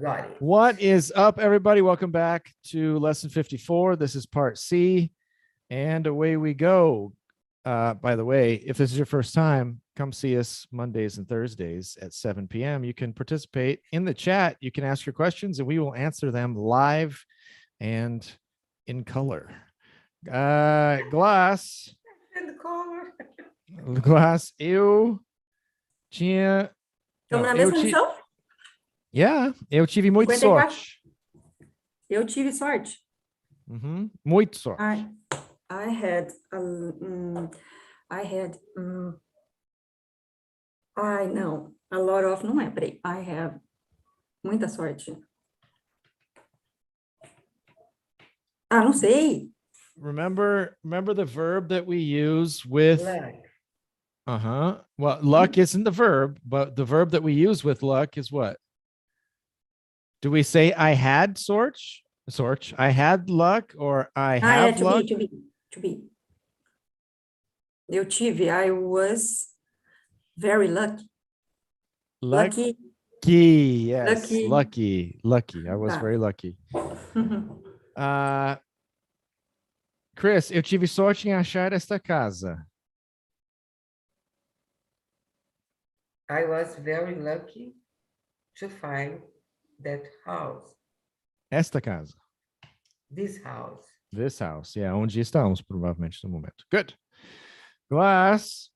Got it. What is up, everybody? Welcome back to lesson 54. This is part C, and away we go. By the way, if this is your first time, come see us Mondays and Thursdays at 7 p.m. You can participate in the chat. You can ask your questions, and we will answer them live and in color. Glass. And color. Glass, eu tinha... Estamos na Não, mesma lição? eu tive muita 54. sorte. Eu tive sorte. Muito sorte. I had não, a lot of não é, peraí. I have muita sorte. Não sei. Remember the verb that we use with Luck. well, luck isn't the verb, but the verb that we use with luck is what? Do we say I had sorte? I had luck, or I have to luck? to be. Eu tive, I was very lucky. Lucky. Yes, Lucky. lucky. I was very lucky. Chris, eu tive sorte em achar esta casa. I was very lucky to find that house. Esta casa. This house. This house. Yeah, onde estamos, provavelmente, no momento. Good. Glass.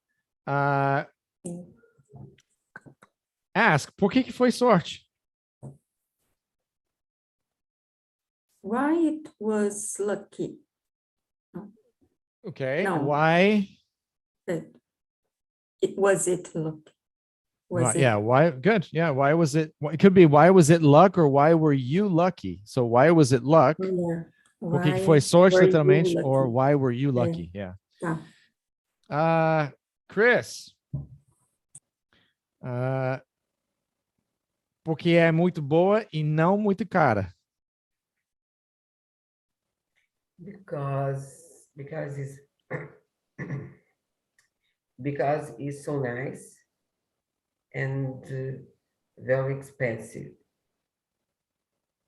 Ask, por que foi sorte? Why it was lucky? Okay. No. Why? Was it lucky? Was it? Yeah, why? Good. Yeah, why was it? It could be why was it luck, or why were you lucky? So why was it luck? Yeah. Por que foi sorte, were you literalmente, or lucky? why were you lucky? Yeah. Tá. Chris. Porque é muito boa e não muito cara. Because it's because it's so nice and very expensive.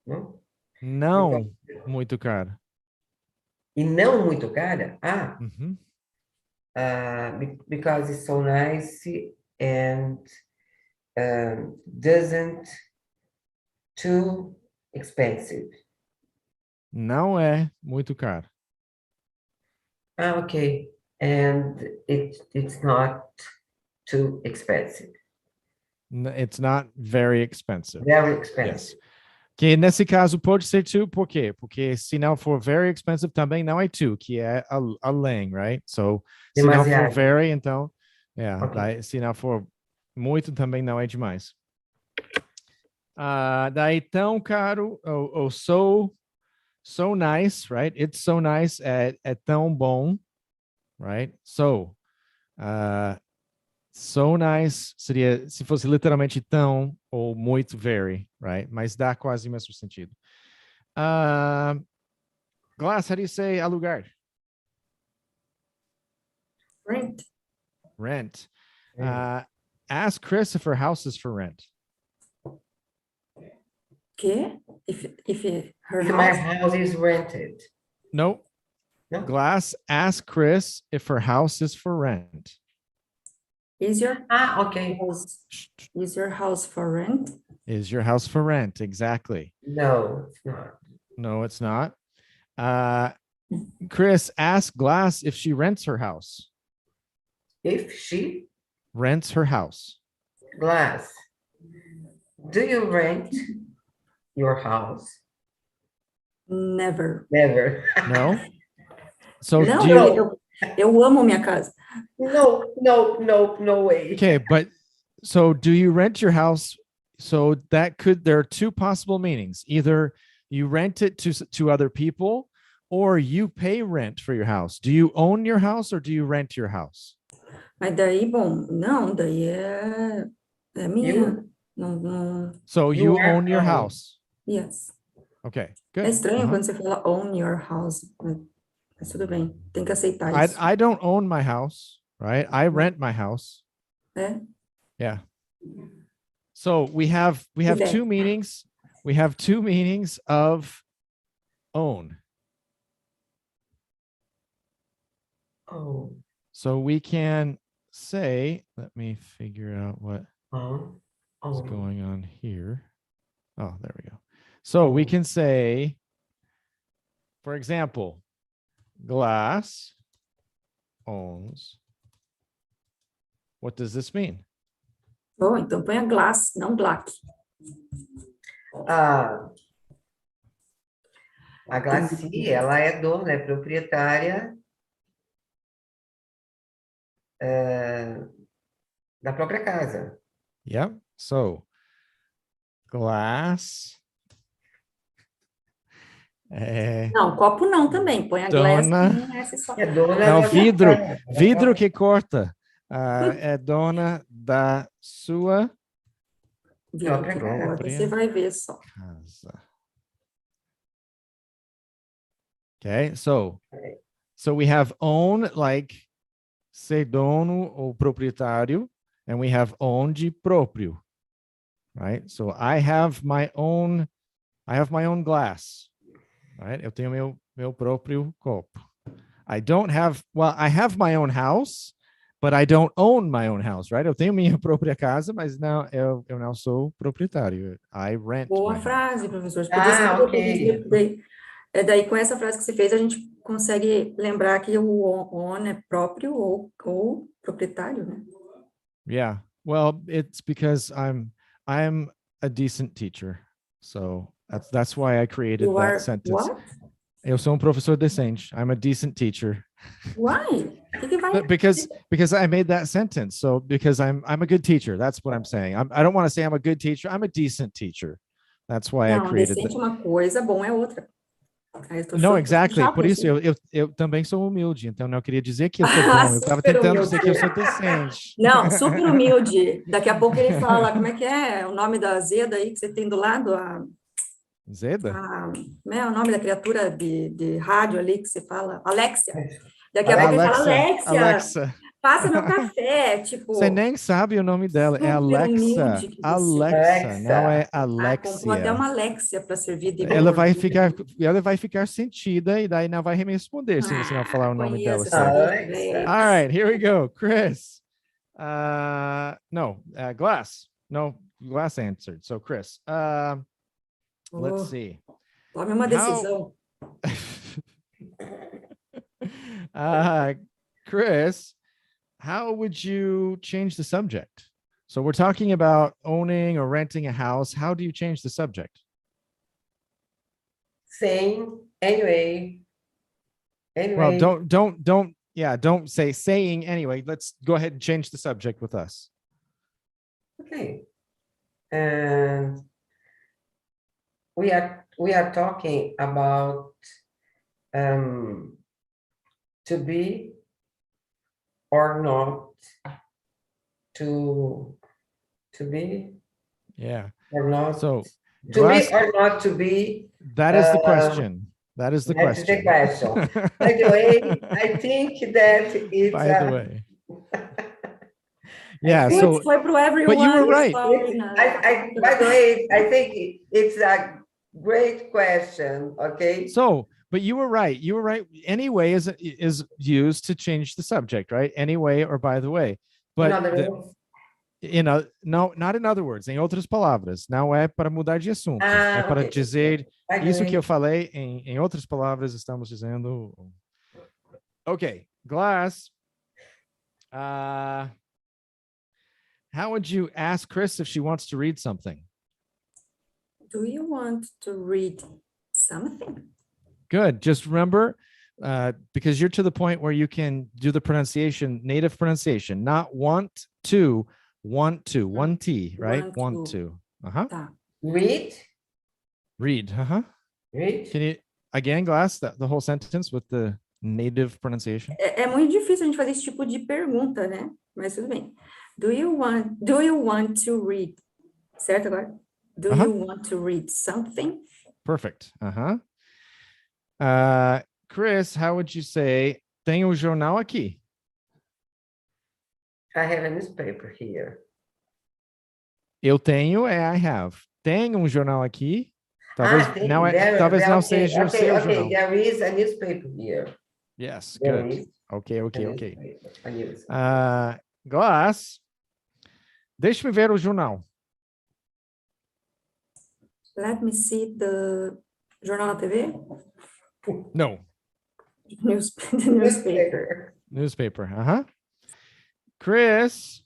No? Não muito cara. E não muito cara? Because it's so nice and doesn't too expensive. Não é muito caro. Okay. And it's not too expensive. It's not very expensive. Very expensive. Yes. Que nesse caso pode ser too, por quê? Porque se não for very expensive, também não é too, que é além, right? So, se não for very, então, Okay. daí, se não for muito, também não é demais. Daí, tão caro, ou so nice, right? It's so nice, é tão bom, right? So nice seria, se fosse literalmente tão ou muito, very, right? Mas dá quase o mesmo sentido. Glass, how do you say alugar? Rent. Ask Chris if her house is for rent. Que? If her If my house... house is rented. No. No? Glass, ask Chris if her house is for rent. Is your Okay. Is your house for rent? Is your house for rent? Exactly. No, it's not. No, it's not. Chris, ask Glass if she rents her house. If she Rents her house. Glass, do you rent your house? Never. Never. No. So Não, do you... eu amo minha casa. No way. Okay, but so do you rent your house? So there are two possible meanings. Either you rent it to other people, or you pay rent for your house. Do you own your house, or do you rent your house? Mas daí, bom, não, daí é minha. Não. So you own your house. Yes. Okay, good. É estranho quando você fala own your house, mas tudo bem, tem que aceitar isso. I don't own my house, right? I rent my house. Yeah. So we have two meanings. we have two meanings of own. Oh. So we can say, let me figure out what Oh. is going on here. Oh, there we go. So we can say, for example, Glass owns. What does this mean? Oh, então põe a glass, não black. A Glaci, ela é dona, é proprietária da própria casa. Yep. So Glass. Não, copo não também. Põe a glass Dona. com essa só. É dona Não, da vidro. casa. Vidro que corta. É dona da sua Própria Agora você vai ver só. casa. Okay, so we have own, like ser dono ou proprietário, and we have own de próprio, right? So I have my own glass, right? Eu tenho meu próprio copo. I don't have, well, I have my own house, but I don't own my own house, right? Eu tenho minha própria casa, mas não, eu não sou proprietário. I rent. Boa frase, professor. Podia ser ok. daí com essa frase que você fez, a gente consegue lembrar que o on é próprio ou proprietário, né? Yeah. Well, it's because I'm a decent teacher. So that's why I created that sentence. What? Eu sou professor decente. I'm a decent teacher. Why? Que vai... Because I made that sentence. So because I'm a good teacher. That's what I'm saying. I don't want to say I'm a good teacher. I'm a decent teacher. That's why I created decente é uma coisa, bom é outra. No, exactly. Por isso eu também sou humilde, então não queria dizer que eu sou bom. Eu estava tentando dizer que eu sou decente. Não, super humilde. Daqui a pouco ele fala, como é o nome da Zeda aí que você tem do lado? Zeda? Como é o nome da criatura de rádio ali que você fala? Alexia. Daqui a pouco ele fala, Alexia, passa meu café, tipo... Você nem sabe o nome dela, é Alexa. Alexa, não é Alexia. Comprou até uma Alexia para servir de... Ela vai ficar sentida e daí não vai me responder se você não falar o nome dela. All right, here we go. Chris. Glass. No, Glass answered. So Chris, let's see. Tome uma decisão. Chris, how would you change the subject? So we're talking about owning or renting a house. How do you change the subject? Saying, anyway. Well, don't say saying anyway. Let's go ahead and change the subject with us. Okay. And we are talking about to be or not to be. Yeah. Or not. So to be or not to be. That is the question. That is the that's question. the question. By the way, I think that it's... By the way. Yeah, so... Foi pro everyone. But you were right. By the way, I think it's a great question, okay? So, but you were right. You were right. Anyway is used to change the subject, right? Anyway or by the way. But no, not in other words. Em outras palavras, não é para mudar de assunto. É para dizer isso que eu falei. Em outras palavras, estamos dizendo. Okay, Glass. How would you ask Chris if she wants to read something? Do you want to read something? Good. Just remember, because you're to the point where you can do the pronunciation, native pronunciation, not want to, one T, right? Want to. Tá. Read. Read. Read. Can you, again, Glass, the whole sentence with the native pronunciation? É muito difícil a gente fazer esse tipo de pergunta, né? Mas tudo bem. Do you want to read? Certo agora? Do you want to read something? Perfect. Chris, how would you say, tem o jornal aqui? I have a newspaper here. Eu tenho, I have. Tem jornal aqui? Talvez tem, não, talvez não seja o seu jornal. there is a newspaper here. Yes, There good. is Ok. a newspaper, a news. Glass, deixa-me ver o jornal. Let me see the jornal na TV? No, The newspaper. newspaper. Chris,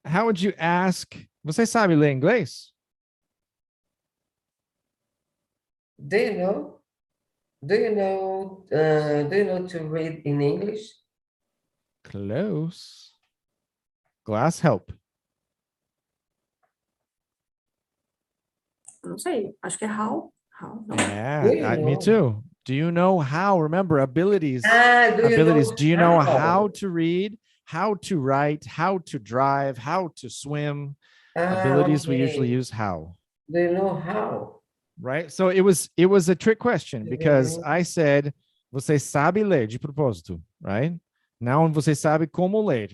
how would you ask? Você sabe ler inglês? Do you know? Do you know to read in English? Close. Glass, help. Não sei, acho que é how. How? Não. Yeah, me know? too. Do you know how? Remember, abilities. Do Do you know how to read, how to write, how to drive, how to swim? Abilities, we usually use how. Do you know how? Right? So it was a trick question because I said, você sabe ler de propósito, right? Now você sabe como ler.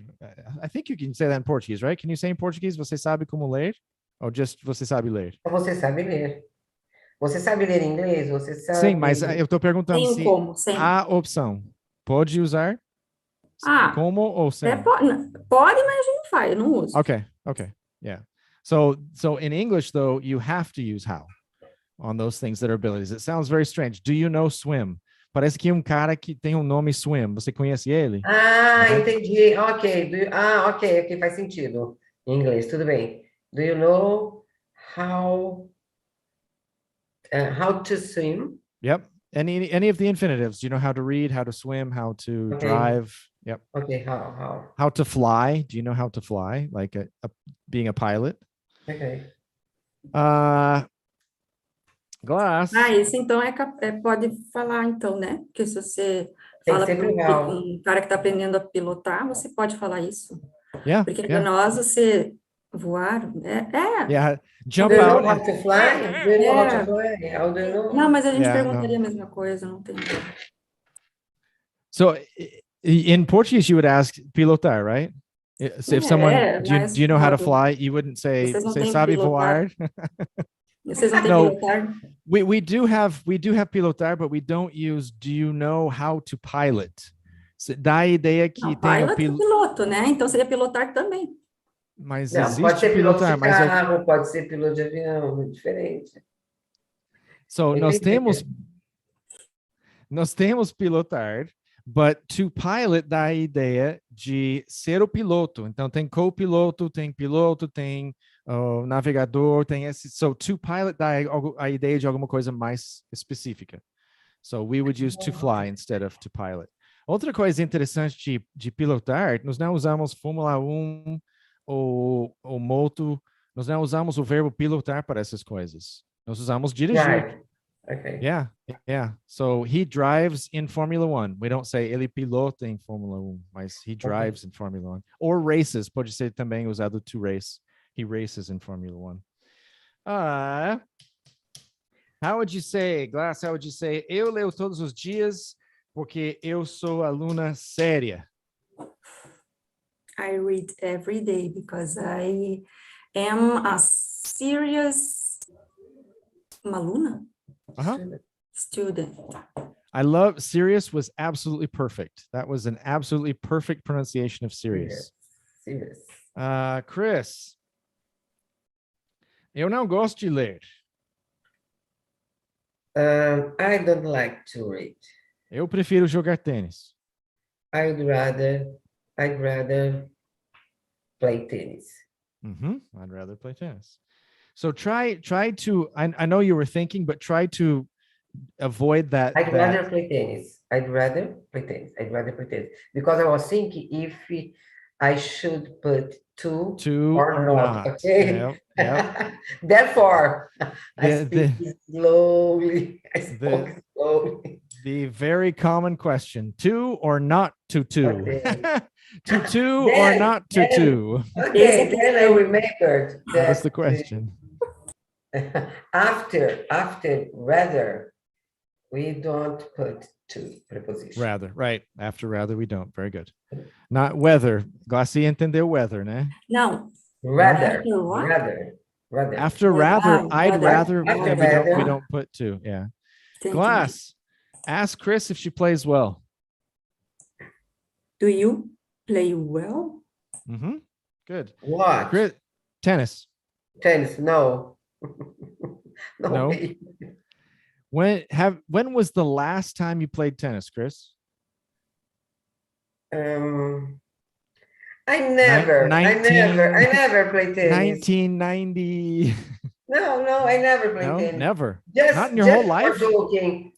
I think you can say that in Portuguese, right? Can you say in Portuguese, você sabe como ler? Or just você sabe ler? Você sabe ler. Você sabe ler inglês? Você sabe... Sim, mas eu estou perguntando Sem se como, sem. a opção pode usar como ou sem? Pode, mas a gente não faz, eu não uso. Okay. Yeah. So in English, though, you have to use how on those things that are abilities. It sounds very strange. Do you know swim? Parece que cara que tem nome Swim. Você conhece ele? Entendi. Ok. Ok, faz sentido. Em inglês, tudo bem. Do you know how to swim? Yep. Any of the infinitives. Do you know how to read, how to swim, how to drive? Yep. Okay, how? How to fly. Do you know how to fly? Like being a pilot? Okay. Glass. Isso então pode falar então, né? Porque se você fala para um cara que está aprendendo a pilotar, você pode falar isso. Yeah. Porque para nós, você voar, Yeah, jump do you out. Know how to fly? Do you know how to fly? How do you know? Não, mas a gente perguntaria a mesma coisa, não tem. So in Portuguese, you would ask pilotar, right? So if someone, do you know how to fly? You wouldn't say, você sabe voar? Vocês não têm pilotar? We do have pilotar, but we don't use do you know how to pilot? Dá a ideia que não, tem pilot é piloto, né? Então seria pilotar também. Mas não, existe pode ser pilotar, piloto de carro, pode ser piloto de avião, é diferente. So nós temos pilotar, but to pilot dá a ideia de ser o piloto. Então tem copiloto, tem piloto, tem navegador, tem esse. So to pilot dá a ideia de alguma coisa mais específica. So we would use to fly instead of to pilot. Outra coisa interessante de pilotar, nós não usamos Fórmula 1 ou moto, nós não usamos o verbo pilotar para essas coisas. Nós usamos dirigir. Right. Okay. Yeah. So he drives in Formula 1. We don't say ele pilota em Fórmula 1, mas he drives in Formula 1. Or races, pode ser também usado to race. He races in Formula 1. How would you say, Glass, how would you say, eu leio todos os dias porque eu sou aluna séria? I read every day because I am a serious aluna? Student. I love serious was absolutely perfect. That was an absolutely perfect pronunciation of serious. Serious. Chris, eu não gosto de ler. I don't like to read. Eu prefiro jogar tênis. I'd rather play tennis. I'd rather play tennis. So try to, I know you were thinking, but try to avoid that. I'd rather play tennis. Because I was thinking if I should put two or not. Okay. Yep. Therefore, I speak slowly. The very common question: to or not to two? Okay. to or not to two? Okay, then I remembered That's the question. After rather, we don't put two prepositions. Rather, right. After rather, we don't. Very good. Not whether. Glassy entendeu weather, né? Não. Rather. Rather. After rather, I'd rather, After and rather. we don't put to. Yeah. Thank you. Glass. Ask Chris if she plays well. Do you play well? Mm-hmm. Good. What? Chris, tennis. Tennis? No. No. way. When was the last time you played tennis, Chris? I never played tennis. 1990. No, I never played No, tennis. never. Just, Not in your whole life?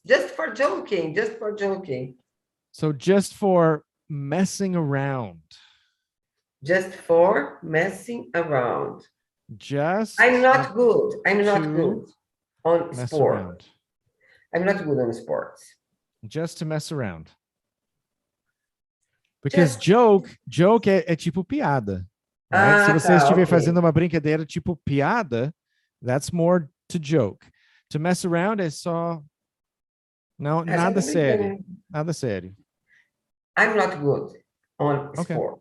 Just for joking. So just for messing around. Just for messing around. Just I'm not good. I'm not to good on mess sport. around. I'm not good on sports. Just to mess around. Because joke é tipo piada. Right? Se você estiver fazendo uma brincadeira tipo piada, that's more to joke. To mess around é só não, nada sério. Nada sério. I'm not good on sport.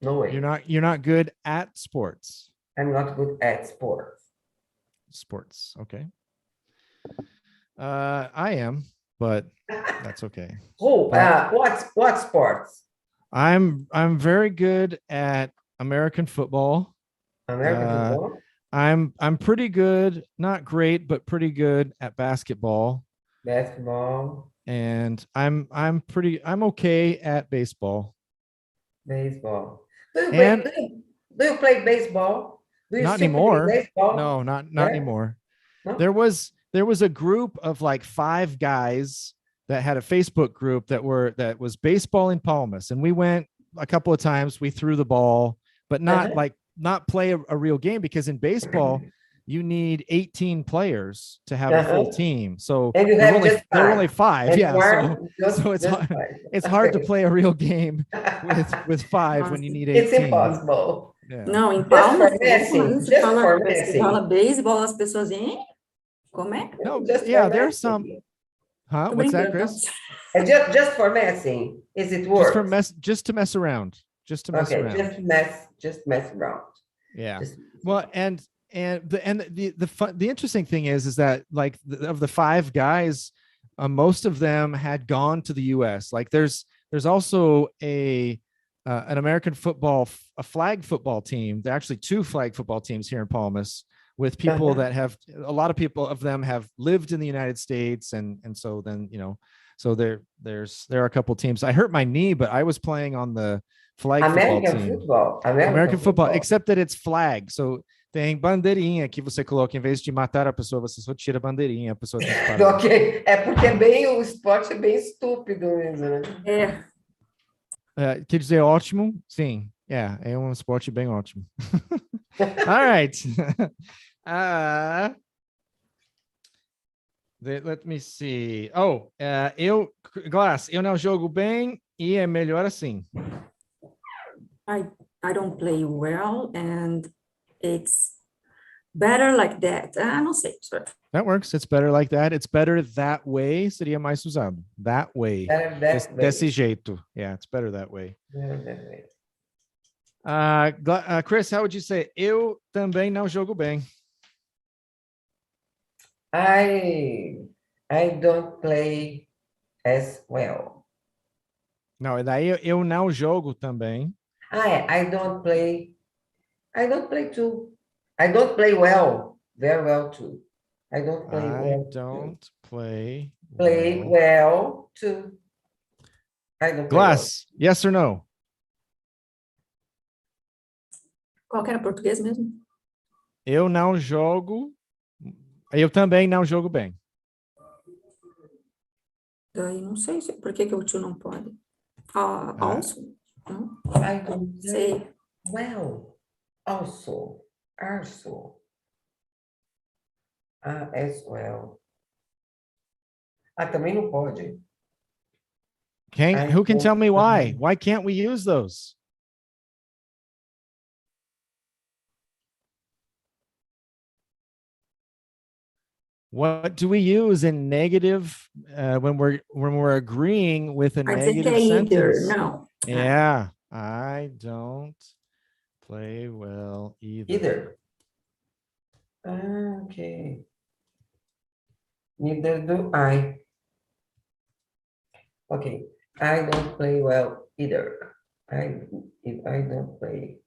No way. You're not good at sports. I'm not good at sports. Sports, okay. I am, but that's okay. What sports? I'm very good at American football. American football? I'm pretty good, not great, but pretty good at basketball. Basketball. And I'm okay at baseball. Baseball. Do you play baseball? Do you not still anymore. play baseball? No, not anymore. No? There was a group of like 5 guys that had a Facebook group that was baseball in Palmas, and we went a couple of times. We threw the ball, but not play a real game, because in baseball you need 18 players to have a full team. So there were only 5. Yeah, so it's hard to play a real game with 5 when you need 18. It's impossible. Yeah. Não, em Palmas, você fala beisebol, as pessoas, hein? Como é? No, yeah, there's some. Huh? What's that, Chris? Just for messing. Is it work? Just to mess around. Just to mess around. Just mess around. Yeah. Well, and the interesting thing is that like of the 5 guys, most of them had gone to the US. Like there's also an American football, a flag football team. There are actually 2 flag football teams here in Palmas, with people that have, a lot of people of them have lived in the United States. And so then, so there are a couple teams. I hurt my knee, but I was playing on the flag football team. American football, except that it's flag. So tem bandeirinha que você coloca, em vez de matar a pessoa, você só tira a bandeirinha, a pessoa tem que parar. Ok, porque o esporte é bem estúpido mesmo, né? Quer dizer ótimo? Sim. Yeah, é um esporte bem ótimo. All right. Let me see. Glass, eu não jogo bem e é melhor assim. I don't play well and it's better like that. Não sei. Sorry. That works. It's better like that. It's better that way. Seria mais usado. That way. Desse jeito. Yeah, it's better that way. Chris, how would you say? Eu também não jogo bem. I don't play as well. Não, daí eu não jogo também. I don't play too. I don't play well, very well too. I don't play well. Play well too. I don't Glass, well. Yes or no? Qual que era português mesmo? Eu não jogo. Eu também não jogo bem. Daí não sei por que o tio não pode. Also? I don't say well. Also. As well. Também não pode. Who can tell me why? Why can't we use those? What do we use in negative when we're agreeing with a negative sentence? No. Yeah, I don't play well either. Ah, okay. Neither do I. Okay. I don't play well either. I don't play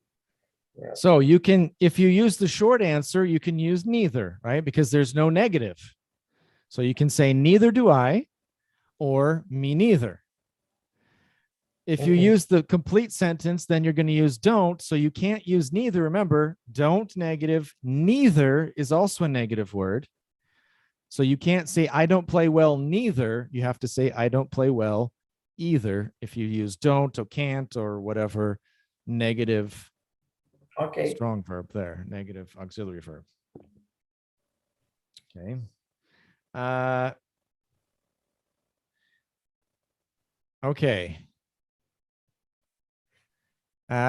well. So you can, if you use the short answer, you can use neither, right? Because there's no negative. So you can say neither do I or me neither. If you Okay. use the complete sentence, then you're going to use don't. So you can't use neither. Remember, don't negative. Neither is also a negative word. So you can't say I don't play well neither. You have to say I don't play well either if you use don't or can't or whatever negative Okay. strong verb there, negative auxiliary verb. Okay. Okay.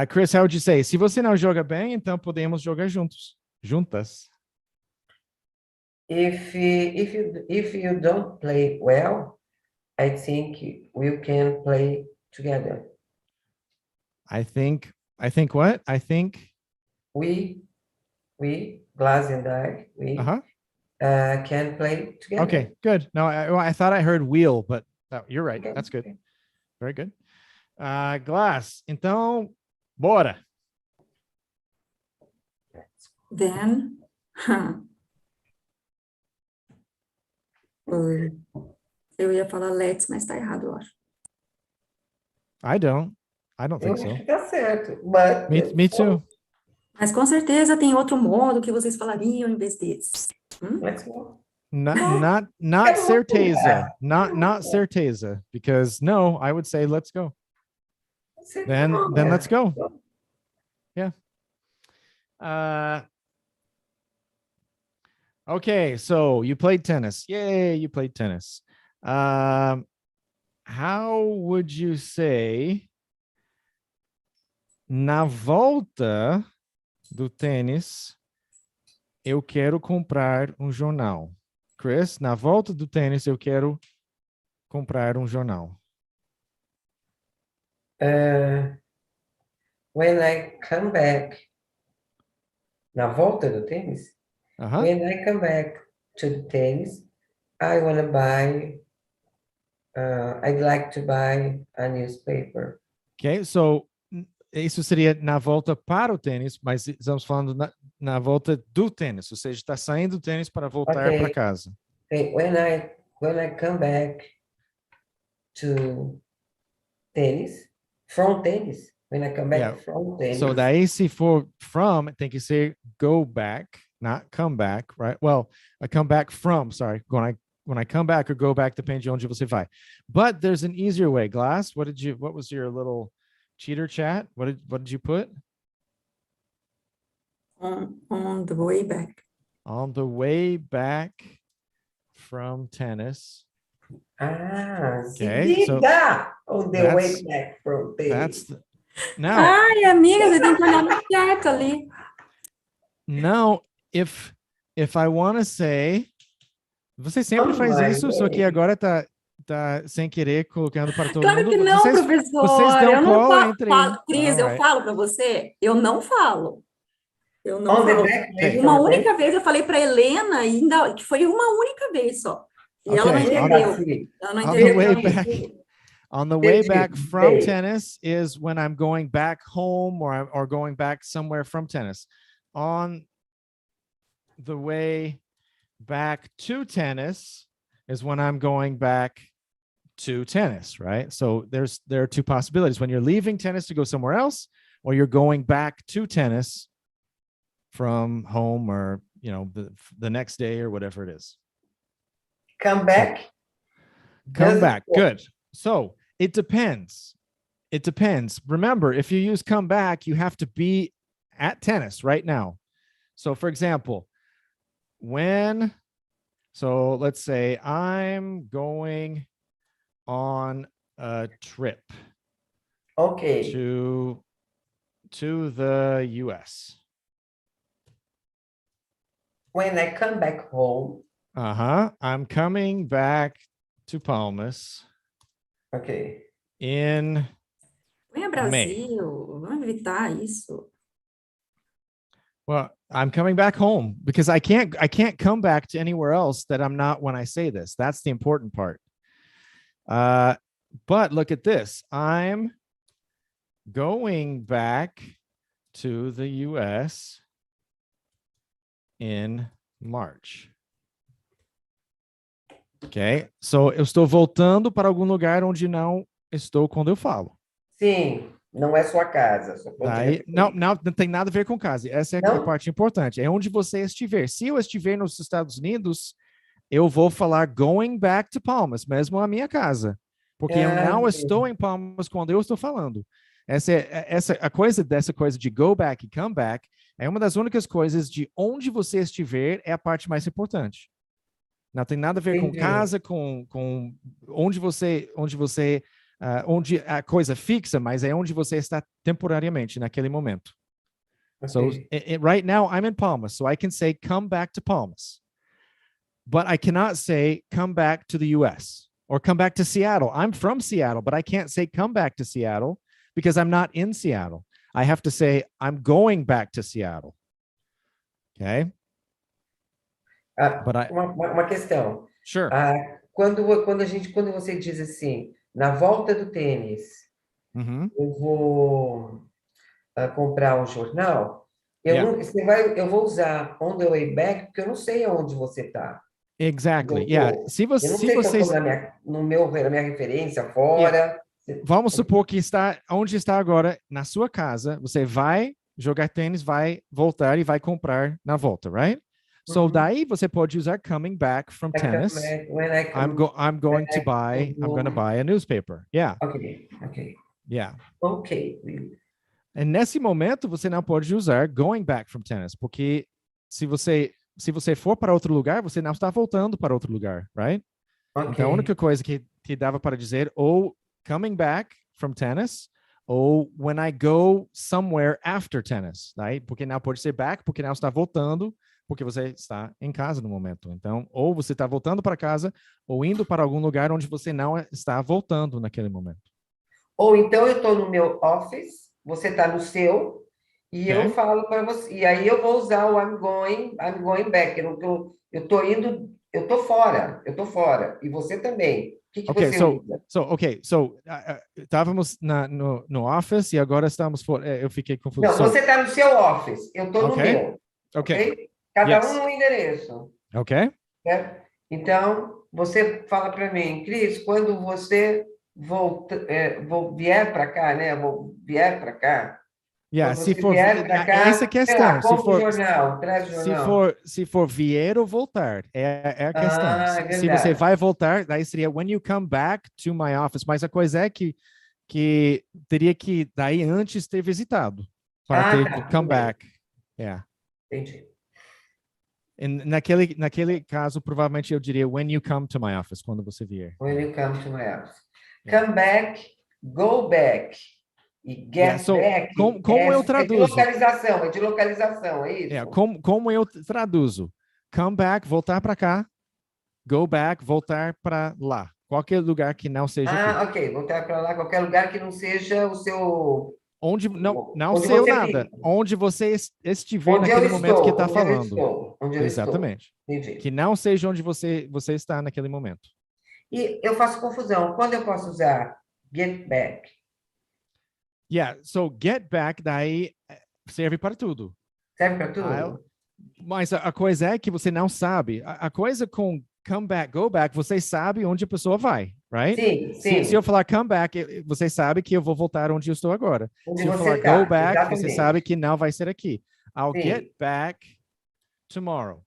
Chris, how would you say? Se você não joga bem, então podemos jogar juntos, juntas. If you don't play well, I think we can play together. I think what? I think We, Glass and I, can play together. Okay, good. No, I thought I heard wheel, but you're right. Okay, That's good. okay. Very good. Glass. Então, bora. Then, eu ia falar let's, mas tá errado, eu acho. I don't think Eu so. acho que tá certo, but Me too. Mas com certeza tem outro modo que vocês falariam em vez desse. let's go. Not certeza. Not certeza. Because no, I would say let's go. Then let's go. Yeah. Okay, so you played tennis. Yay, you played tennis. How would you say na volta do tênis eu quero comprar um jornal? Chris, na volta do tênis eu quero comprar um jornal. When I come back, na volta do tênis, when I come back to the tennis, I want to buy, I'd like to buy a newspaper. Okay, so isso seria na volta para o tênis, mas estamos falando na volta do tênis, ou seja, está saindo do tênis para voltar para casa. Okay, when I come back to tennis, from tennis, when I come back from tennis. So daí se for from, tem que ser go back, not come back, right? Well, I come back from, sorry, when I come back or go back, depende de onde você vai. But there's an easier way. Glass, what was your little cheater chat? What did you put? On the way back. On the way back from tennis. Okay, so on the way back from tennis. Now. Ai, amiga, você tem que olhar no chat ali. Now, if I want to say, você sempre faz isso, só que agora tá sem querer colocando para todo mundo. Claro que não, professor. Vocês dão eu não cola entre... Cris, eu falo para você, eu não falo. Eu não falo. Okay. Uma única vez eu falei para Helena, ainda que foi uma única vez só. E ela não entendeu. Ela não entendeu. On the way back from tennis is when I'm going back home or going back somewhere from tennis. On the way back to tennis is when I'm going back to tennis, right? So there are two possibilities: when you're leaving tennis to go somewhere else, or you're going back to tennis from home, or the next day or whatever it is. Come back. Good. So it depends. Remember, if you use come back, you have to be at tennis right now. So for example, so let's say I'm going on a trip. Okay. To the US. When I come back home. I'm coming back to Palmas. Okay. In Põe a Brasil, May. vamos evitar isso. Well, I'm coming back home because I can't come back to anywhere else that I'm not when I say this. That's the important part. But look at this. I'm going back to the US in March. Ok? So, eu estou voltando para algum lugar onde não estou quando eu falo. Sim, não é sua casa. Daí, não tem nada a ver com casa. Essa é a parte importante. É onde você estiver. Se eu estiver nos Estados Unidos, eu vou falar going back to Palmas, mesmo a minha casa. Porque eu não estou em Palmas quando eu estou falando. A coisa dessa coisa de go back e come back é uma das únicas coisas de onde você estiver é a parte mais importante. Não tem nada a ver com casa, com onde a coisa fixa, mas é onde você está temporariamente naquele momento. Okay. So right now I'm in Palmas, so I can say come back to Palmas. But I cannot say come back to the US or come back to Seattle. I'm from Seattle, but I can't say come back to Seattle because I'm not in Seattle. I have to say I'm going back to Seattle. Okay? Uma questão. Sure. Quando você diz assim, na volta do tênis, eu vou comprar um jornal, eu vou usar on the way back, porque eu não sei aonde você está. Exactly. Eu não sei se eu estou na minha referência, fora. Vamos supor que onde está agora, na sua casa, você vai jogar tênis, vai voltar e vai comprar na volta, right? So daí você pode usar coming back from tennis. I'm going to buy a newspaper. Yeah. Okay. Yeah. Okay. E nesse momento você não pode usar going back from tennis, porque se você for para outro lugar, você não está voltando para outro lugar, right? Okay. Então a única coisa que dava para dizer ou coming back from tennis ou when I go somewhere after tennis, right? Porque não pode ser back, porque não está voltando, porque você está em casa no momento. Então, ou você está voltando para casa, ou indo para algum lugar onde você não está voltando naquele momento. Ou então eu estou no meu office, você está no seu, e eu falo para você, e aí eu vou usar o I'm going back. Eu estou indo, eu estou fora, e você também. O que você usa? Estávamos no office e agora estamos fora. Eu fiquei confuso. Não, você está no seu office, eu estou no meu. Ok. Cada um no endereço. Ok. Certo? Então, você fala para mim, Cris, quando você vier para cá, né? Vier para cá. Se for vier para cá, essa é a questão. Traz o jornal. Se for vier ou voltar, é a questão. Se você vai voltar, daí seria when you come back to my office. Mas a coisa é que teria que daí antes ter visitado para ter come back. Entendi. Naquele caso, provavelmente eu diria when you come to my office, quando você vier. When you come to my office. Come back, go back. E get back como eu traduzo? É de localização, é isso? Como eu traduzo? Come back, voltar para cá. Go back, voltar para lá. Qualquer lugar que não seja aqui. Ok. Voltar para lá, qualquer lugar que não seja o seu... Onde nada. Fica. Onde você estiver naquele momento que está falando. Onde eu Exatamente. Entendi. Que não seja onde você está naquele momento. E eu faço confusão. Quando eu posso usar get back? So get back daí serve para tudo. Serve para tudo? Mas a coisa é que você não sabe. A coisa com come back, go back, você sabe onde a pessoa vai, right? Sim. Se eu falar come back, você sabe que eu vou voltar onde eu estou agora. Se eu falar go back, exatamente. Você sabe que não vai ser aqui. I'll get back tomorrow.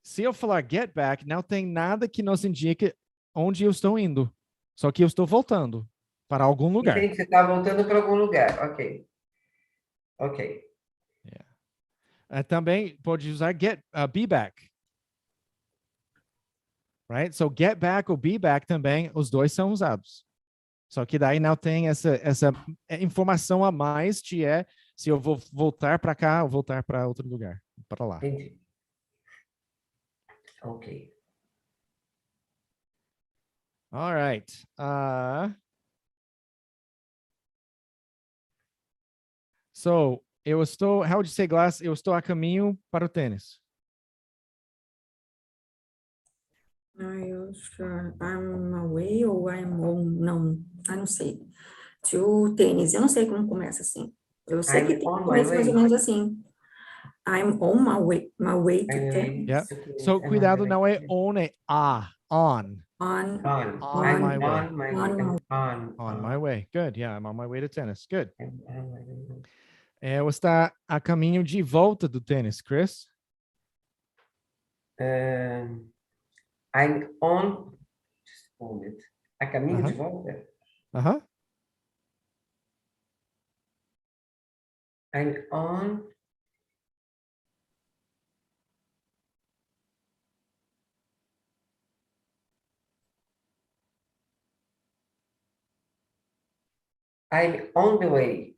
Se eu falar get back, não tem nada que nos indique onde eu estou indo. Só que eu estou voltando para algum lugar. Entendi, você está voltando para algum lugar. Ok. Também pode usar be back. Right? So get back ou be back também, os dois são usados. Só que daí não tem essa informação a mais de se eu vou voltar para cá ou voltar para outro lugar, para lá. Entendi. Ok. All right. So, Eu estou, how would you say glass? Eu estou a caminho para o tênis. I'm away or I'm on, não, eu não sei. To tênis, eu não sei como começa assim. Eu sei que tem começa mais ou menos assim. I'm on my way to tennis. Yeah. So cuidado, não é on, é on. On my way. On my way. Good. Yeah, I'm on my way to tennis. Good. Você está a caminho de volta do tênis, Chris? I'm on, just a moment. A caminho de volta? I'm on. I'm on the way.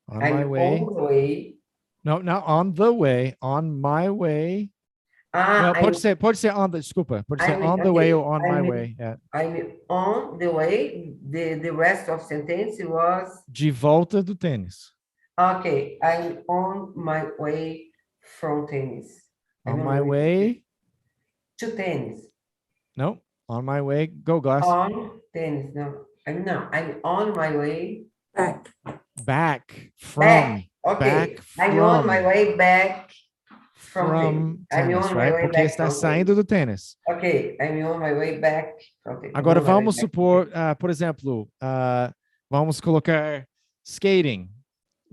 On my way. On the way. No, not on the way. On my way. Well, pode ser on the, desculpa. Pode ser on the way or on my way. Yeah. I'm on the way. The rest of sentence was... De volta do tênis. Okay, I'm on my way from tennis. On my way. To tennis. No, on my way. Go, Glass. On tennis, no. I'm on my way. Back from. Back. Okay, Back from, I'm on my way back from tennis, right? Porque está saindo do tênis. Ok, I'm on my way back from tennis. Agora vamos supor, por exemplo, vamos colocar skating.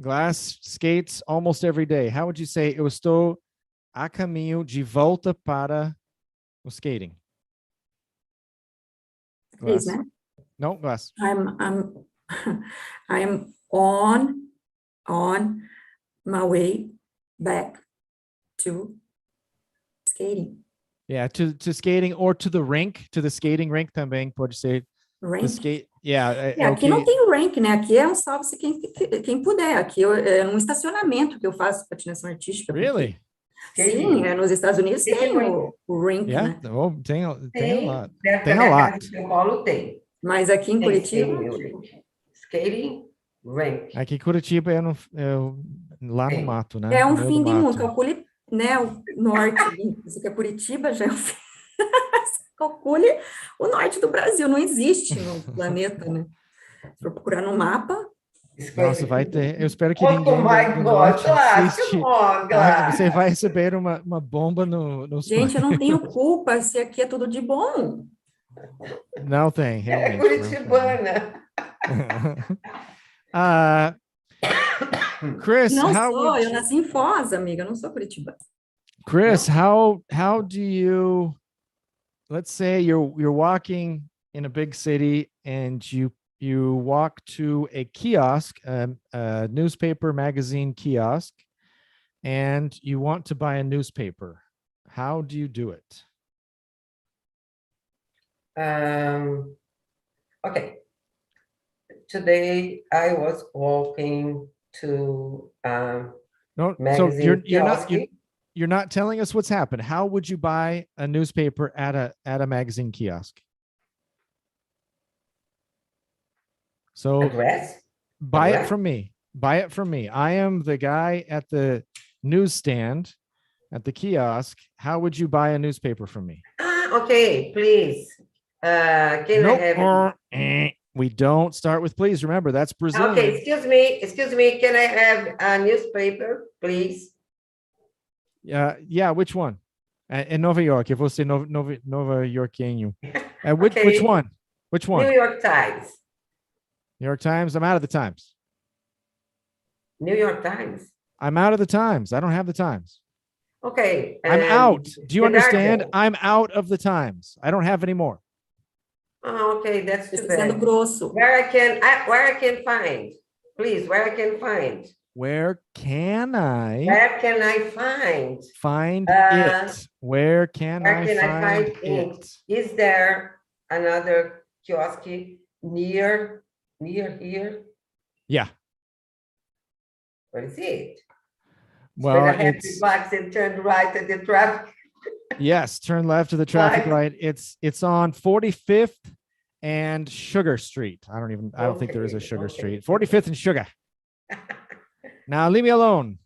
Glass skates almost every day. How would you say eu estou a caminho de volta para o skating? Glass. Né? No, Glass. I'm on my way back to skating. Yeah, to skating or to the rink, to the skating rink também pode ser. Rink? Skate, yeah, aqui não tem rank, né? Aqui é um salve-se quem puder. Aqui é um estacionamento que eu faço patinação artística. Really? Sim, nos Estados Unidos tem o rink, yeah, né? Oh, tem a lot. Tem a lot. Em São Paulo tem. Mas aqui em Curitiba... Skating rink. Aqui em Curitiba é lá no mato, né? É um fim de mundo. Calcule, né, o norte. Isso aqui é Curitiba, já é um fim. Calcule o norte do Brasil. Não existe no planeta, né? Se for procurar no mapa... Nossa, vai ter. Eu espero que ninguém do norte assiste. Você vai receber uma bomba no... Gente, eu não tenho culpa se aqui é tudo de bom. Não tem, realmente. É curitibana. Chris, eu nasci em Foz, amiga, eu não sou curitibana. Chris, how do you, let's say you're walking in a big city and you walk to a kiosk, a newspaper magazine kiosk, and you want to buy a newspaper. How do you do it? Okay. Today I was walking to magazine so you're not telling us what's happened. How would you buy a newspaper at a magazine kiosk? So address? Buy it from me. Buy it from me. I am the guy at the newsstand, at the kiosk. How would you buy a newspaper from me? Okay, please. Can I have... We don't start with please. Remember, that's Brazilian. Okay, excuse me. Can I have a newspaper, please? Yeah, which one? In Nova York. If we'll say Nova Yorkenho. Which one? Which one? New York Times. New York Times. I'm out of the Times. New York Times. I'm out of the Times. I don't have the Times. Okay. I'm out. Do you understand? I'm out of the Times. I don't have any more. Oh, okay, that's too bad. Where I can find, please, where I can find. Where can I? Where can I find? Find it. Where can I find it? Is there another kiosk near here? Yeah. What is it? Well, it's blocks and turn right at the traffic. Yes, turn left to the traffic light. It's on 45th and Sugar Street. I don't think there is a Sugar Street. 45th and Sugar. Now leave me alone.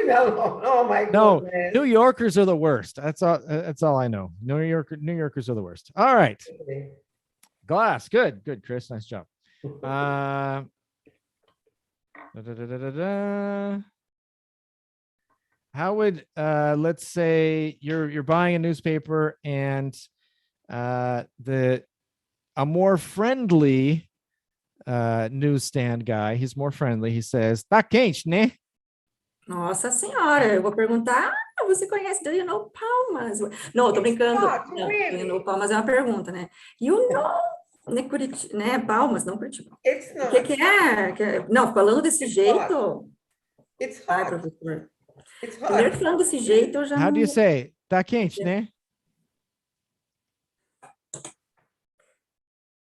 Oh my No, goodness. New Yorkers are the worst. That's all I know. New Yorkers are the worst. All right. Okay. Glass. Good, Chris. Nice job. How would let's say you're buying a newspaper and a more friendly newsstand guy, he's more friendly, he says, tá quente, né? Nossa senhora, eu vou perguntar, você conhece Do you know Palmas? Não, eu tô brincando. not, Não, really. Do you know Palmas é uma pergunta, né? You know, né, Palmas, não Curitiba. It's O not. que é? Não, falando desse jeito... It's Ai, hot. professor. It's Primeiro hot. falando desse jeito, eu já How do you não... say? Tá quente, né?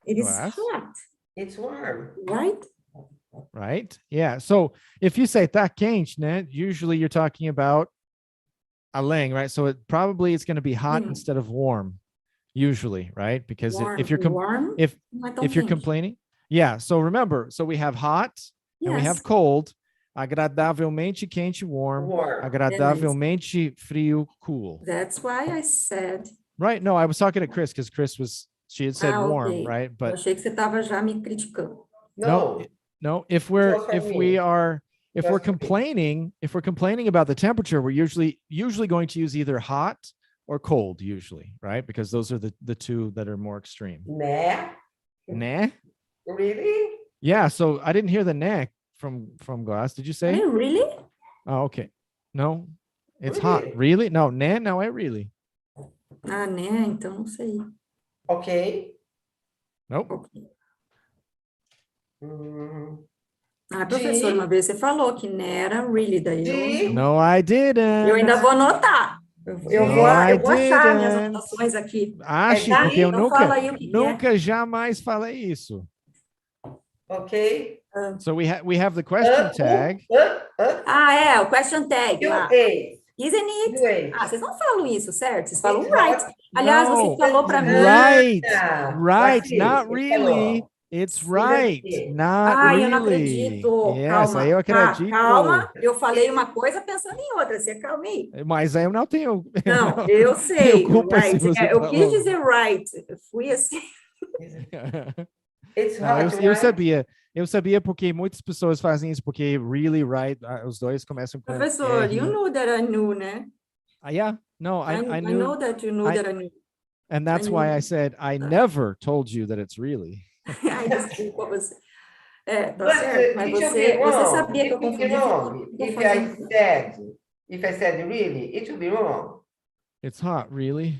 It is Glass. hot, It's warm. right? Right? Yeah. So if you say tá quente, né, usually you're talking about além, right? So it's going to be hot instead of warm, usually, right? Because Warm, if you're warm, if não é tão you're quente. complaining, yeah. So remember, so we have hot and we have Yes. cold. Agradavelmente quente, warm. Warm. Agradavelmente frio, cool. That's why I said... Right? No, I was talking to Chris because she had said warm, ok. right? Eu But achei que você estava já me criticando. no, if we're Just complaining about the temperature, we're usually going to use either hot or cold, usually, right? Because those are the two that are more extreme. Nah. Nah? Really? Yeah, so I didn't hear the neck from Glass. Did you say? Hey, really? Oh, okay. No, it's Really? hot. Really? No, nah, no, I really. Ah, né? Então não sei. Okay. Nope. Ok. Mm. Ah, professor, uma vez você falou que né era really, daí No, I didn't. eu ainda vou anotar. Eu vou achar minhas anotações aqui. Ache, tá? porque eu Então fala aí o que nunca jamais falei isso. Okay. So we have the question tag. Ah, o question tag lá. You Isn't it? ate. Ah, vocês não falam isso, certo? Vocês falam It's right. hot. Aliás, No. você falou para mim. Right, Assim, not ele really. falou. It's right, Isn't it? not Ai, really. eu não acredito. Yes, Calma. aí eu acredito. Calma, eu falei uma coisa pensando em outra. Você calma aí. Mas aí eu não tenho. Não, eu sei. Tenho culpa se Right. você Eu falou. quis dizer right. Eu fui assim. It's Não, hot, eu right? sabia. Eu sabia porque muitas pessoas fazem isso, porque really, right, os dois começam com Professor, R. you know that I knew, né? Yeah, no, I knew. I know that you know that I knew. And that's why I said, I never told you that it's really. Ai, desculpa você. Tá But certo, mas it should be você wrong. sabia que eu It should be confundi. wrong. If I said really, it should be wrong. It's hot, really?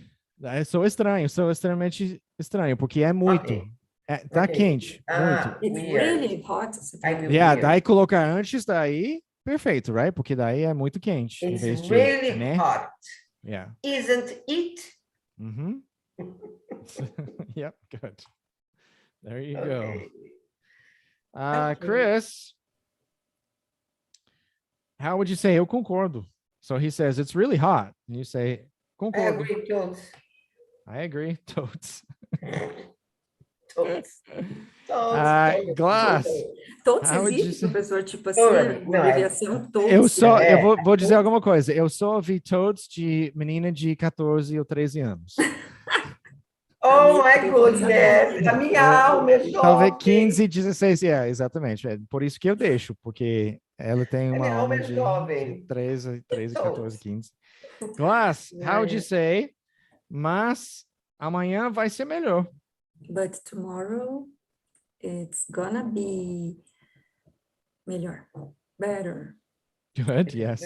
Sou estranho, sou extremamente estranho, porque é muito. Okay. Tá Okay. quente, muito. It's Weird. really hot. Yeah, Weird. daí colocar antes daí, perfeito, right? Porque daí é muito quente. Em It's vez de, really né? hot. Yeah. Isn't it? Mm-hmm. Yep, good. There you Okay. go. Okay. Chris, how would you say eu concordo? So he says it's really hot, and you say I concordo. agree, totes. I agree, totes. Totes. Glass. Todos How would you existe, say- professor, tipo assim, Não, abreviação todos. Eu vou dizer alguma coisa. Eu só vi totes de menina de 14 ou 13 anos. Oh my goodness, a minha alma é jovem. Talvez 15, 16, exatamente. É por isso que eu deixo, porque ela tem uma minha alma alma é de jovem. 13, 14, 15. Glass, how would you say? Mas amanhã vai ser melhor. But tomorrow it's gonna be melhor. Better. Good, yes.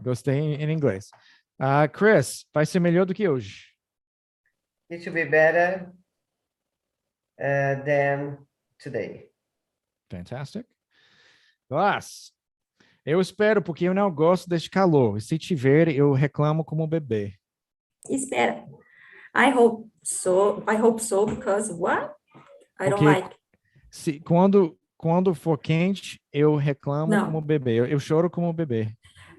Gostei em inglês. Chris, vai ser melhor do que hoje. It should be better than today. Fantastic. Glass, eu espero, porque eu não gosto deste calor. E se tiver, eu reclamo como bebê. Espera. I hope so, because what? I don't Porque like. Quando for quente, eu reclamo Não. como bebê. Eu choro como bebê.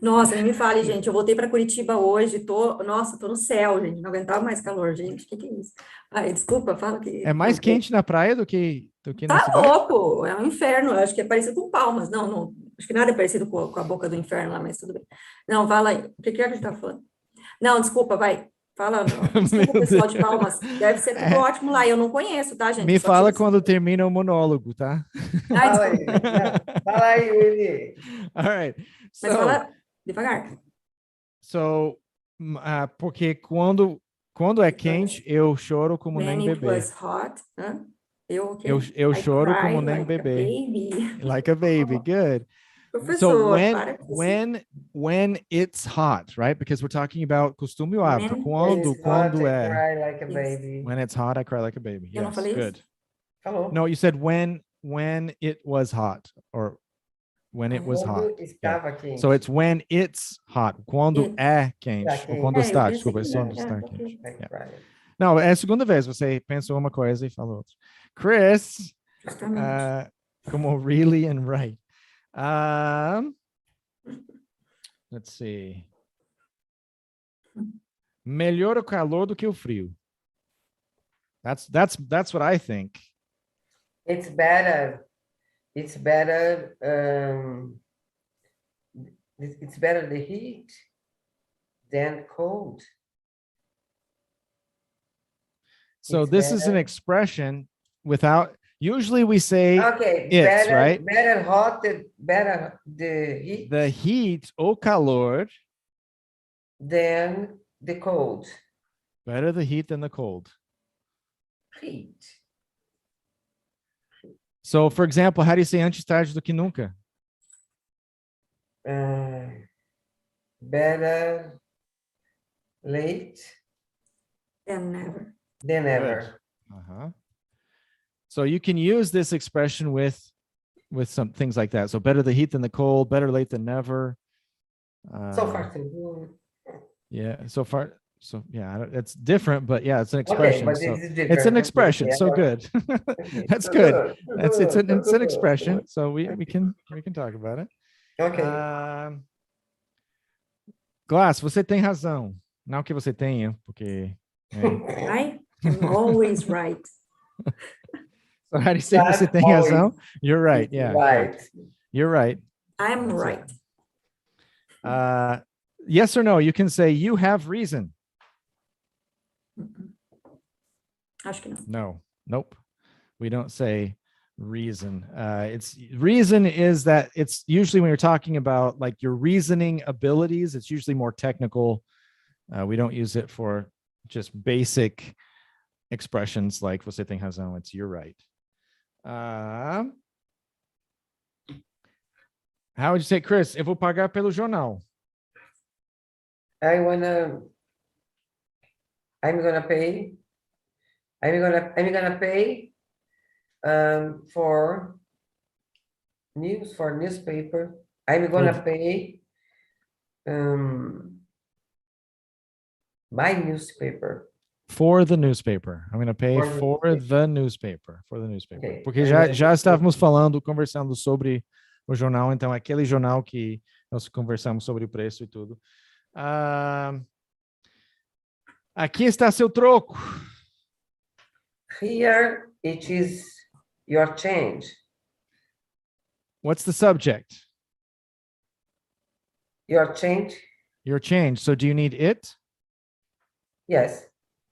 Nossa, nem me fale, gente. Eu voltei para Curitiba hoje, tô no céu, gente. Não aguentava mais calor, gente. O que é isso? Ai, desculpa, fala que... É mais quente na praia do que na Tá cidade? louco, é um inferno. Eu acho que é parecido com Palmas. Não, Acho que nada é parecido com a boca do inferno lá, mas tudo bem. Não, fala aí. O que é que a gente tá falando? Não, desculpa, vai. Fala, não. Desculpa, pessoal de Palmas. Deve ser tudo ótimo lá. Eu não conheço, tá, gente? Me fala quando termina o monólogo, tá? Ai, Fala aí, fala aí, Willy. All right. Mas fala devagar. Porque quando é quente, eu choro como nem bebê. When it was hot, Eu choro como nem bebê. Like a baby, good. So when it's hot, right? Because we're talking about costume e hábito. Quando é. Cry like a baby. When it's hot, I cry like a baby. Eu não Yes, falei good. isso? Falou. No, you said when it was hot, or when it was hot. Estava quente. So it's when it's hot. Quando é quente. Ou quando está, desculpa. Quando Está quente. Right. Não, é a segunda vez. Você pensou uma coisa e falou outra. Chris, como really and right. Let's see. Melhor o calor do que o frio. That's what I think. It's better. It's better the heat than cold. So this is an expression without, usually we say it's, better, right? Better hot, better the heat. The heat, o calor. Than the cold. Better the heat than the cold. Heat. So, for example, how do you say antes tarde do que nunca? Better late than never. Than ever. So you can use this expression with some things like that. So better the heat than the cold, better late than never. So far, so good. Yeah, so far. So yeah, it's different, but yeah, it's an expression. But so it's an expression. So good. That's good. It's an expression. So we can talk about it. Okay. Glass, você tem razão. Não que você tenha, porque. I'm always right. So how do you say você tem razão? You're right. Yeah. Right. You're right. I'm right. Yes or no? You can say you have reason. Acho que não. No. Nope. We don't say reason. It's reason is that it's usually when you're talking about like your reasoning abilities, it's usually more technical. We don't use it for just basic expressions like você tem razão. It's you're right. How would you say, Chris? Eu vou pagar pelo jornal. I'm gonna pay for newspaper. I'm gonna pay my newspaper. For the newspaper. I'm going to pay for the newspaper. For the newspaper. Okay. Porque já estávamos conversando sobre o jornal, então aquele jornal que nós conversamos sobre o preço e tudo. Aqui está seu troco. Here it is your change. What's the subject? Your change. Your change. So do you need it? Yes.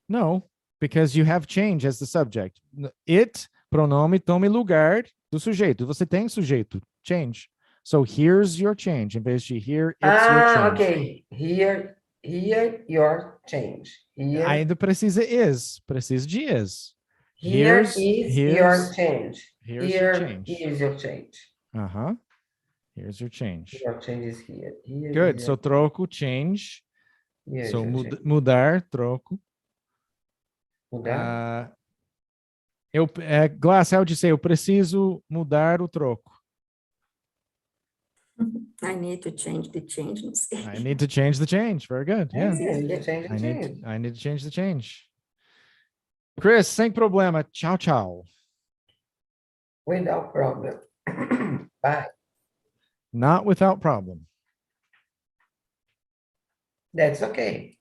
No, because you have change as the subject. It, pronome, tome lugar do sujeito. Você tem sujeito, change. So here's your change. Em vez de here, it's your change. Okay. Here your change. Here. Ainda precisa is. Precisa de is. Here's your change. Here's your change. Here's your change. Here's your change. Your change is here. Good. So troco, change. Here's so change. Mudar, troco. Mudar. Glass, how would you say? Eu preciso mudar o troco. I need to change the change. I need to change the change. Very good. Yeah. I need to change the change. I need to change the change. Chris, sem problema. Tchau, tchau. Without problem. Bye. Not without problem. That's okay.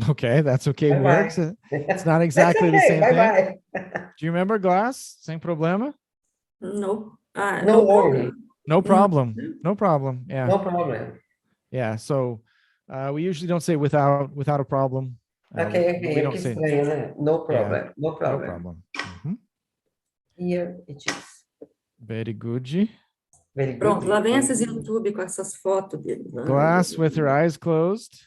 Okay, that's okay. Bye-bye. Works. It's not exactly the same Bye-bye. thing. Do you remember Glass? Sem problema? No. No worry. No problem. No problem. Yeah. No problem. Yeah. So we usually don't say without a problem. Okay. We don't say no problem. Yeah, No problem. no problem. Mhm. Here it is. Very good. Very good. Pronto, lá vem esses YouTube com essas fotos dele. Glass with her eyes closed.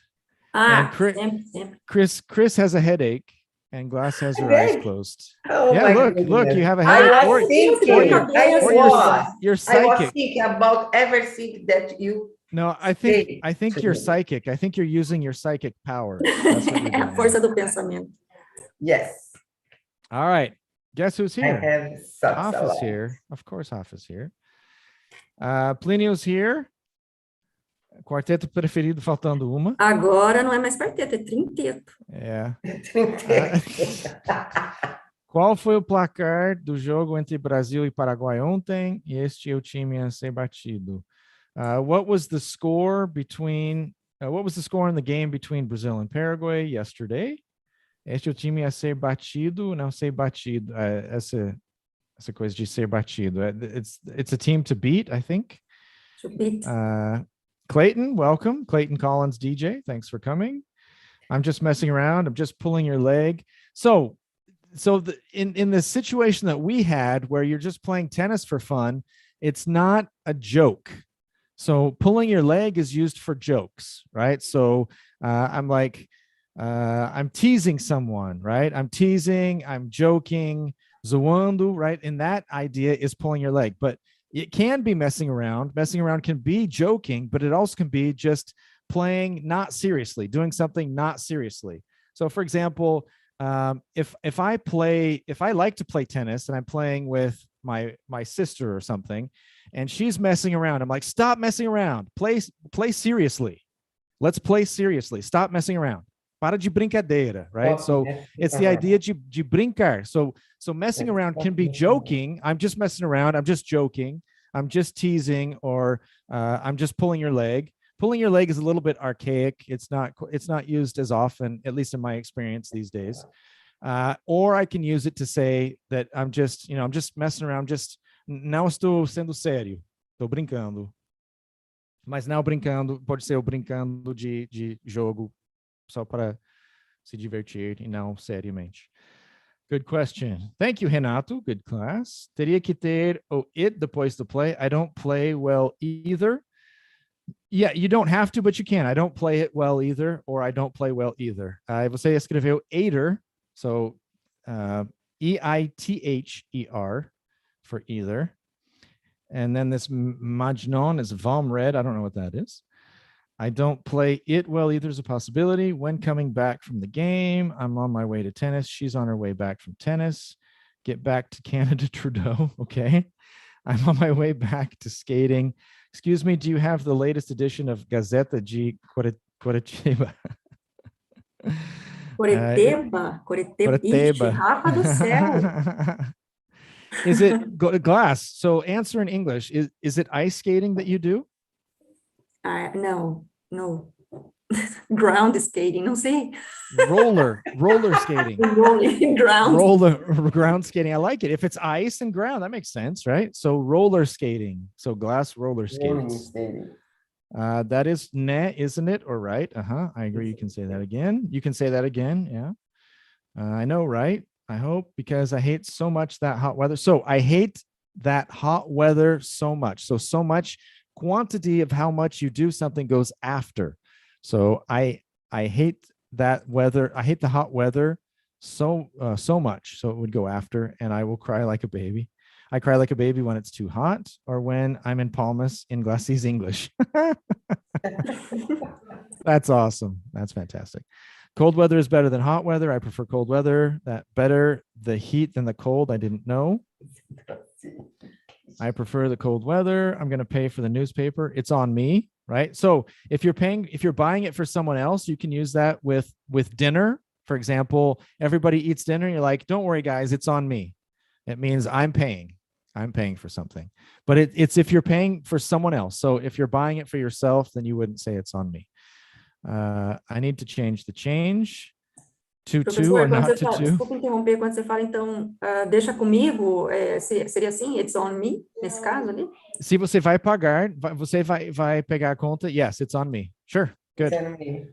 Ah, And Chris, sempre. Chris has a headache, and Glass has her eyes closed. Oh, yeah, my look, goodness. you have a I headache. was thinking, You're I was psychic. thinking about everything that you. No, I think you're psychic. I think you're using your psychic power. That's what you're A doing. força do pensamento. Yes. All right. Guess who's I here? have such Hoff a is lot. here. Of course, Hoff is here. Plínio's here. Quarteto preferido, faltando uma. Agora não é mais quarteto, é trinteto. É. Qual foi o placar do jogo entre Brasil e Paraguai ontem? E este é o time a ser batido. What was the score between? What was the score in the game between Brazil and Paraguay yesterday? Este é o time a ser batido, não ser batido. Essa coisa de ser batido. It's a team to beat, I think. To beat. Clayton, welcome. Clayton Collins, DJ. Thanks for coming. I'm just messing around. I'm just pulling your leg. So in the situation that we had where you're just playing tennis for fun, it's not a joke. So pulling your leg is used for jokes, right? So I'm like, I'm teasing someone, right? I'm teasing, I'm joking, zoando, right? And that idea is pulling your leg, but it can be messing around. Messing around can be joking, but it also can be just playing not seriously, doing something not seriously. So for example, if I like to play tennis and I'm playing with my sister or something, and she's messing around, I'm like, stop messing around, play seriously. Let's play seriously. Stop messing around. Para de brincadeira, right? So it's the idea de brincar. So messing around can be joking. I'm just messing around. I'm just joking. I'm just teasing, or I'm just pulling your leg. Pulling your leg is a little bit archaic. It's not used as often, at least in my experience these days. Or I can use it to say that I'm just messing around. Não estou sendo sério. Estou brincando. Mas não brincando, pode ser o brincando de jogo, só para se divertir e não seriamente. Good question. Thank you, Renato. Good class. Teria que ter o it depois do play. I don't play well either. Yeah, you don't have to, but you can. I don't play it well either, or I don't play well either. Você escreveu either, so E-I-T-H-E-R for either. And then this Majnon is vom red. I don't know what that is. I don't play it well either is a possibility. When coming back from the game, I'm on my way to tennis. She's on her way back from tennis. Get back to Canada, Trudeau. Okay. I'm on my way back to skating. Excuse me, do you have the latest edition of Gazeta de Curitiba? Curitiba. Rafa do céu. Is it Glass? So answer in English. Is it ice skating that you do? No. Ground skating, não sei. Roller skating. Ground skating. I like it. If it's ice and ground, that makes sense, right? So roller skating. So Glass roller skates. That is ne, isn't it? Or right? I agree. You can say that again. You can say that again. Yeah. I know, right? I hope, because I hate so much that hot weather. So I hate that hot weather so much. So much quantity of how much you do something goes after. So I hate that weather. I hate the hot weather so much. So it would go after, and I will cry like a baby. I cry like a baby when it's too hot, or when I'm in Palmas in Glassie's English. That's awesome. That's fantastic. Cold weather is better than hot weather. I prefer cold weather. That better the heat than the cold. I didn't know. I prefer the cold weather. I'm going to pay for the newspaper. It's on me, right? So if you're buying it for someone else, you can use that with dinner. For example, everybody eats dinner. You're like, don't worry, guys, it's on me. It means I'm paying for something, but it's if you're paying for someone else. So if you're buying it for yourself, then you wouldn't say it's on me. I need to change the change. To Professor, or quando not você to fala, to? desculpa interromper, quando você fala, então, deixa comigo, seria assim, it's on me, nesse caso ali? Se você vai pagar, você vai pegar a conta. Yes, it's on me. Sure, good. It's on me.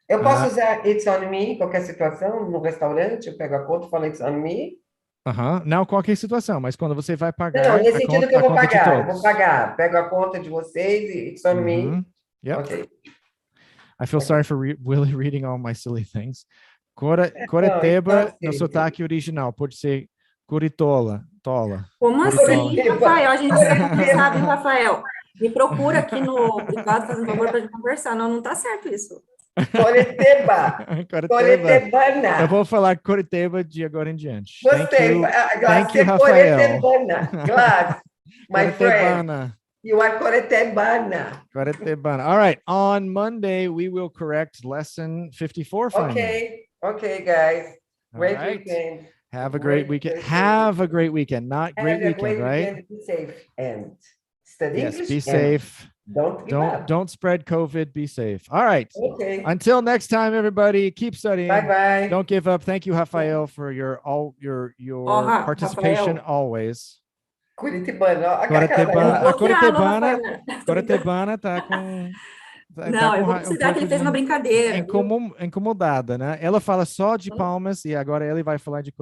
Eu posso usar it's on me em qualquer situação, no restaurante, eu pego a conta e falo it's on me? Não qualquer situação, mas quando você vai pagar Não, nesse sentido que eu vou pagar. Eu vou todos. pagar. Pego a conta de vocês e it's on me. Yep. Ok. I feel sorry for Willy reading all my silly things. Coreteba, no sotaque original, pode ser curitola, tola. Como Curitola. assim, Rafael? A gente precisa conversar, viu, Rafael? Me procura aqui no privado, fazendo favor, para gente conversar. Não, não tá certo isso. Coreteba. Coretebana. Eu vou falar Coreteba de agora em diante. Gostei. Thank you, Rafael. Coretebana. Glass, my friend. You are Coretebana. Coretebana. All right. On Monday, we will correct lesson 54 finally. Okay, guys. Great weekend. Have a great weekend. Have a great weekend. Not great weekend, right? Be safe and study English. Be safe. Don't spread COVID. Be safe. All right. Okay. Until next time, everybody. Keep studying. Bye-bye. Don't give up. Thank you, Rafael, for your participation always. Curitibana. Coretebana tá com... Não, eu vou precisar que ele fez uma brincadeira. Incomodada, né? Ela fala só de Palmas e agora ele vai falar de